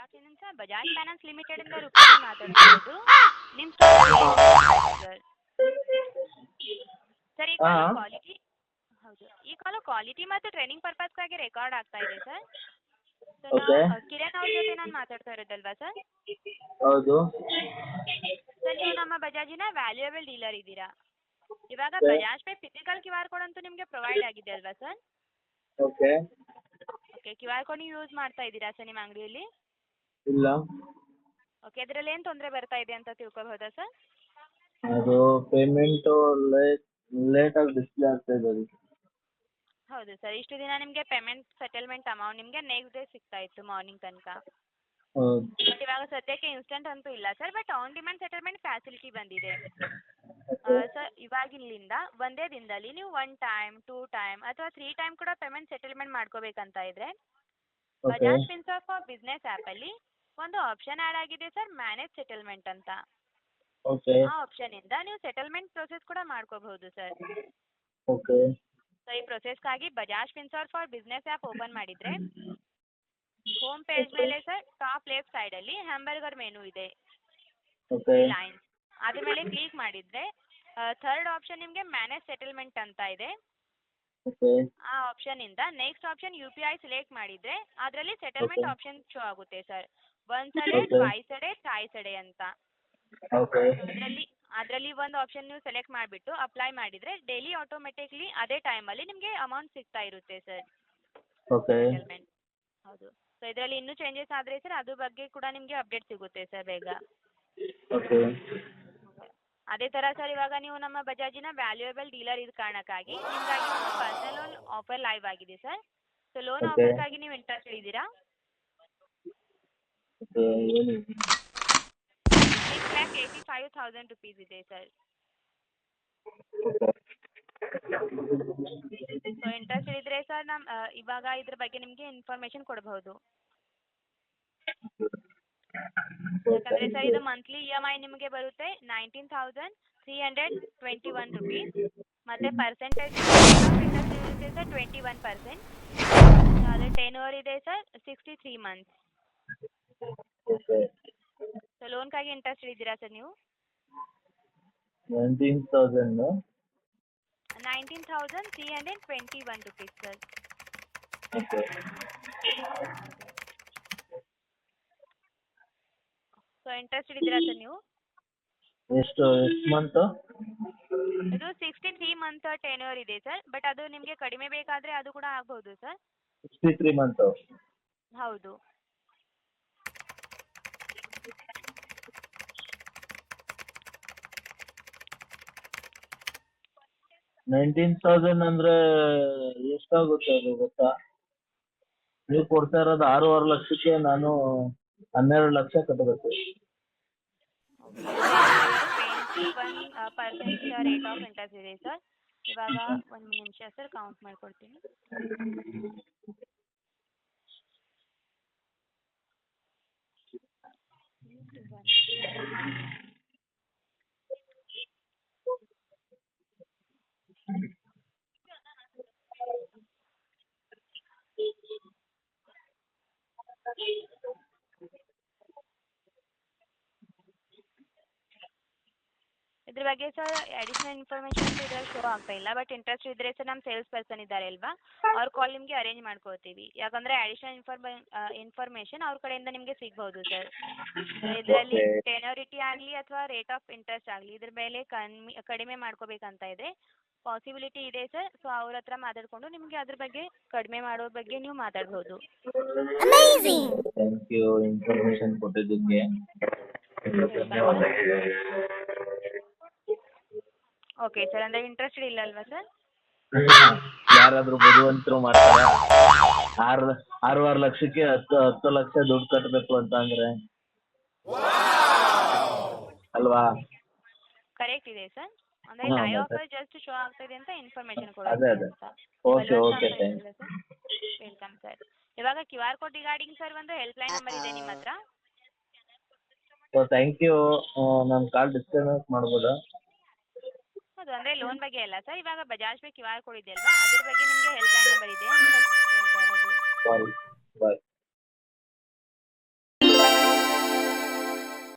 afternoon, sir. Bajaj Finance Limited ಇಂದ ರೂಪಾಲಿ ಮಾತಾಡ್ತಾ ಇರೋದು. ನಿಮ್ಮ ಸರ್ ಸರ್ ಈ ಕಾಲು ಕ್ವಾಲಿಟಿ ಹೌದು ಈ ಕಾಲು ಕ್ವಾಲಿಟಿ ಮತ್ತು ಟ್ರೈನಿಂಗ್ ಪರ್ಪಸ್ಗಾಗಿ ರೆಕಾರ್ಡ್ ಆಗ್ತಾ ಇದೆ ಸರ್. ಕಿರಣ್ ಅವ್ರ ಜೊತೆ ನಾನು ಮಾತಾಡ್ತಾ ಇರೋದಲ್ವಾ ಸರ್? ಹೌದು ಸರ್, ನೀವು ನಮ್ಮ ಬಜಾಜಿನ ವ್ಯಾಲ್ಯೂಯಬಲ್ ಡೀಲರ್ ಇದ್ದೀರಾ. ಇವಾಗ Bajaj pay physical Q R code ಅಂತೂ ನಿಮಗೆ ಪ್ರೊವೈಡ್ ಆಗಿದೆ ಅಲ್ವಾ sir? Okay okay, Q R code ನೀವು ಯೂಸ್ ಮಾಡ್ತಾ ಇದ್ದೀರಾ ಸರ್ ನಿಮ್ಮ ಅಂಗಡಿಯಲ್ಲಿ? ಇಲ್ಲ. ಓಕೆ, ಅದರಲ್ಲಿ ಏನು ತೊಂದರೆ ಬರ್ತಾ ಇದೆ ಅಂತ ತಿಳ್ಕೊಬಹುದಾ ಸರ್? ಅದು ಪೇಮೆಂಟು ಲೇಟಾಗಿ ಡಿಸ್ಪ್ಲೇ ಆಗ್ತಾ ಇದೆ ಅದಕ್ಕೆ. ಹೌದು ಸರ್, ಇಷ್ಟು ದಿನ ನಿಮಗೆ ಪೇಮೆಂಟ್ ಸೆಟಲ್ಮೆಂಟ್ ಅಮೌಂಟ್ ನಿಮಗೆ ನೆಕ್ಸ್ಟ್ ಡೇ ಸಿಗ್ತಾ ಇತ್ತು ಮಾರ್ನಿಂಗ್ ತನಕ. ಹೌದು ಬಟ್ ಇವಾಗ ಸದ್ಯಕ್ಕೆ ಇನ್ಸ್ಟಂಟ್ ಅಂತೂ ಇಲ್ಲ sir, but on demand settlement facility ಬಂದಿದೆ ಸರ್. ಇವಾಗಿನಿಂದ ಒಂದೇ ದಿನದಲ್ಲಿ ನೀವು 1 ಟೈಮ್ 2 ಟೈಮ್ ಅಥವಾ 3 ಟೈಮ್ ಕೂಡ ಪೇಮೆಂಟ್ ಸೆಟಲ್ಮೆಂಟ್ ಮಾಡ್ಕೋಬೇಕಂತ ಇದ್ರೆ ಬಜಾಜ್ ಫಿನ್ಸರ್ವ್ ಫಾರ್ ಬಿಸ್ನೆಸ್ ಆ್ಯಪಲ್ಲಿ ಒಂದು ಆಪ್ಷನ್ ಆ್ಯಡ್ ಆಗಿದೆ ಸರ್, ಮ್ಯಾನೇಜ್ ಸೆಟಲ್ಮೆಂಟ್ ಅಂತ. ಓಕೆ ಆ ಆಪ್ಷನಿಂದ ನೀವು ಸೆಟಲ್ಮೆಂಟ್ ಪ್ರೊಸೆಸ್ ಕೂಡ ಮಾಡ್ಕೋಬಹುದು ಸರ್. ಓಕೆ ಸೊ ಈ ಪ್ರೊಸೆಸ್ಗಾಗಿ Bajaj Finserv for business app open ಮಾಡಿದರೆ ಹೋಮ್ ಪೇಜ್ ಮೇಲೆ ಸರ್ ಟಾಪ್ ಲೆಫ್ಟ್ ಸೈಡಲ್ಲಿ ಹ್ಯಾಂಬರ್ಗರ್ ಮೆನು ಇದೆ, ಓಕೆ ಲೈನ್ಸ್. ಅದ್ರ ಮೇಲೆ ಕ್ಲಿಕ್ ಮಾಡಿದರೆ ಥರ್ಡ್ ಆಪ್ಷನ್ ನಿಮಗೆ ಮ್ಯಾನೇಜ್ ಸೆಟಲ್ಮೆಂಟ್ ಅಂತ ಇದೆ. ಓಕೆ ಆ ಆಪ್ಷನಿಂದ ನೆಕ್ಸ್ಟ್ ಆಪ್ಷನ್ UPI ಸಿಲೆಕ್ಟ್ ಮಾಡಿದರೆ ಅದರಲ್ಲಿ ಸೆಟಲ್ಮೆಂಟ್ ಆಪ್ಷನ್ ಶೋ ಆಗುತ್ತೆ sir. Once a day, twice a day, thrice a day ಅಂತ. ಓಕೆ ಅದರಲ್ಲಿ ಒಂದು ಆಪ್ಷನ್ ನೀವು ಸೆಲೆಕ್ಟ್ ಮಾಡಿಬಿಟ್ಟು ಅಪ್ಲೈ ಮಾಡಿದರೆ ಡೈಲಿ ಆಟೋಮೆಟಿಕ್ಲಿ ಅದೇ ಟೈಮಲ್ಲಿ ನಿಮಗೆ ಅಮೌಂಟ್ ಸಿಗ್ತಾ ಇರುತ್ತೆ ಸರ್, ಓಕೆ ಸೆಟಲ್ಮೆಂಟ್. ಹೌದು. ಸೊ ಇದರಲ್ಲಿ ಇನ್ನೂ ಚೇಂಜಸ್ ಆದರೆ ಸರ್ ಅದ್ರ ಬಗ್ಗೆ ಕೂಡ ನಿಮಗೆ ಅಪ್ಡೇಟ್ ಸಿಗುತ್ತೆ ಸರ್ ಬೇಗ. ಓಕೆ ಅದೇ ಥರ ಸರ್, ಇವಾಗ ನೀವು ನಮ್ಮ ಬಜಾಜಿನ ವ್ಯಾಲ್ಯೂಯಬಲ್ ಡೀಲರ್ ಇದ್ದ ಕಾರಣಕ್ಕಾಗಿ ನಿಮಗಾಗಿ ಒಂದು ಪರ್ಸನಲ್ ಲೋನ್ ಆಫರ್ ಲೈವ್ ಆಗಿದೆ ಸರ್. ಸೊ ಲೋನ್ ಆಫರ್ಗಾಗಿ ನೀವು ಇಂಟ್ರೆಸ್ಟ್ ಇದ್ದೀರಾ? ಓಕೆ ಏನು 6,85,000 rupees ಇದೆ ಸರ್. ಸೊ ಇಂಟ್ರೆಸ್ಟ್ ಇದ್ದರೆ ಸರ್ ಇವಾಗ ಇದ್ರ ಬಗ್ಗೆ ನಿಮಗೆ ಇನ್ಫಾರ್ಮೇಷನ್ ಕೊಡಬಹುದು. ಯಾಕಂದರೆ ಸರ್ ಇದು ಮಂತ್ಲಿ EMI ನಿಮಗೆ ಬರುತ್ತೆ 19,321 rupees ಮತ್ತು ಪರ್ಸೆಂಟೇಜ್ ಇಂಟ್ರೆಸ್ಟ್ ಇರುತ್ತೆ ಸರ್ 21%. ಅದೇ ಟೆನ್ಯೂರ್ ಇದೆ ಸರ್ 63 months. ಓಕೆ ಸೊ ಲೋನ್ಗಾಗಿ ಇಂಟ್ರೆಸ್ಟ್ ಇದ್ದೀರಾ ಸರ್ ನೀವು? 19,321 rupees sir. Okay so interest ಇದ್ದೀರಾ ಸರ್ ನೀವು? ಎಷ್ಟು ಮಂತು? ಇದು 63 month ಟೆನ್ಯೂರ್ ಇದೆ ಸರ್, ಬಟ್ ಅದು ನಿಮಗೆ ಕಡಿಮೆ ಬೇಕಾದರೆ ಅದು ಕೂಡ ಆಗ್ಬೋದು ಸರ್. 63 ಮಂತು. ಹೌದು. 19,000 ಅಂದ್ರೆ ಎಷ್ಟಾಗುತ್ತೆ ಅದು ಗೊತ್ತಾ? ನೀವು ಕೊಡ್ತಾ ಇರೋದು 6.5 ಲಕ್ಷಕ್ಕೆ ನಾನು 12 ಲಕ್ಷ ಕಟ್ಟಬೇಕು. 21% ರೇಟ್ ಆಫ್ ಇಂಟ್ರೆಸ್ಟ್ ಇದೆ ಸರ್. ಇವಾಗ ಒಂದು ನಿಮಿಷ ಸರ್ ಕೌಂಟ್ ಮಾಡ್ಕೊಡ್ತೀನಿ. ಇದ್ರ ಬಗ್ಗೆ ಸರ್ ಅಡಿಷನಲ್ ಇನ್ಫಾರ್ಮೇಷನ್ ಇದ್ರಲ್ಲಿ ಶೋ ಆಗ್ತಾ ಇಲ್ಲ, ಬಟ್ ಇಂಟ್ರೆಸ್ಟ್ ಇದ್ದರೆ ಸರ್ ನಮ್ಮ ಸೇಲ್ಸ್ ಪರ್ಸನ್ ಇದ್ದಾರೆ ಅಲ್ವಾ, ಅವ್ರ ಕಾಲ್ ನಿಮಗೆ ಅರೇಂಜ್ ಮಾಡ್ಕೋತೀವಿ. ಯಾಕಂದರೆ ಅಡಿಷನಲ್ ಇನ್ಫಾರ್ಮೇಷನ್ ಅವ್ರ ಕಡೆಯಿಂದ ನಿಮಗೆ ಸಿಗ್ಬೋದು ಸರ್. ಇದರಲ್ಲಿ ಟೆನ್ಯೂರಿಟಿ ಆಗಲಿ ಅಥವಾ ರೇಟ್ ಆಫ್ ಇಂಟ್ರೆಸ್ಟ್ ಆಗಲಿ ಇದ್ರ ಮೇಲೆ ಕಡಿಮೆ ಮಾಡ್ಕೋಬೇಕಂತ ಇದೆ ಪಾಸಿಬಿಲಿಟಿ ಇದೆ ಸರ್. ಸೊ ಅವ್ರ ಹತ್ರ ಮಾತಾಡಿಕೊಂಡು ನಿಮಗೆ ಅದ್ರ ಬಗ್ಗೆ ಕಡಿಮೆ ಮಾಡೋ ಬಗ್ಗೆ ನೀವು ಮಾತಾಡ್ಬೋದು. ಥ್ಯಾಂಕ್ ಯು ಇನ್ಫಾರ್ಮೇಷನ್ ಕೊಟ್ಟಿದ್ದಕ್ಕೆ. ಓಕೆ ಸರ್, ಅಂದರೆ ಇಂಟ್ರೆಸ್ಟೆಡ್ ಇಲ್ಲ ಅಲ್ವಾ ಸರ್? ಯಾರಾದ್ರೂ ಬುದ್ಧಿವಂತರು ಮಾಡ್ತಾರೆ 6.5 ಲಕ್ಷಕ್ಕೆ 10 ಲಕ್ಷ ದುಡ್ಡು ಕಟ್ಟಬೇಕು ಅಂತ ಅಂದ್ರೆ ಅಲ್ವಾ? ಕರೆಕ್ಟ್ ಇದೆ ಸರ್. ಅಂದರೆ ಲೈವ್ ಆಫರ್ ಜಸ್ಟ್ ಶೋ ಆಗ್ತಾ ಇದೆ ಅಂತ ಇನ್ಫಾರ್ಮೇಷನ್ ಅದೇ ಕೊಡೋದು ಅದೇ ಅಂತ. Okay okay thank sir welcome sir. ಇವಾಗ QR ಕೋಡ್ ರಿಗಾರ್ಡಿಂಗ್ ಸರ್ ಒಂದು ಹೆಲ್ಪ್ಲೈನ್ ನಂಬರ್ ಇದೆ ನಿಮ್ಮ ಹತ್ರ. So thank you. ನನ್ನ ಕಾಲ್ ಡಿಸ್ಕನೆಕ್ಟ್ ಮಾಡ್ಬೋದಾ? ಹೌದು, ಅಂದರೆ ಲೋನ್ ಬಗ್ಗೆ ಅಲ್ಲ ಸರ್, ಇವಾಗ ಬಜಾಜ್ ಪೇ QR ಕೋಡ್ ಇದೆ ಅಲ್ವಾ ಅದ್ರ ಬಗ್ಗೆ ನಿಮಗೆ ಹೆಲ್ಪ್ಲೈನ್ ನಂಬರ್ ಇದೆ ಅಂತ ಕೇಳ್ತಾ ಇರೋದು. ಬಾಯ್.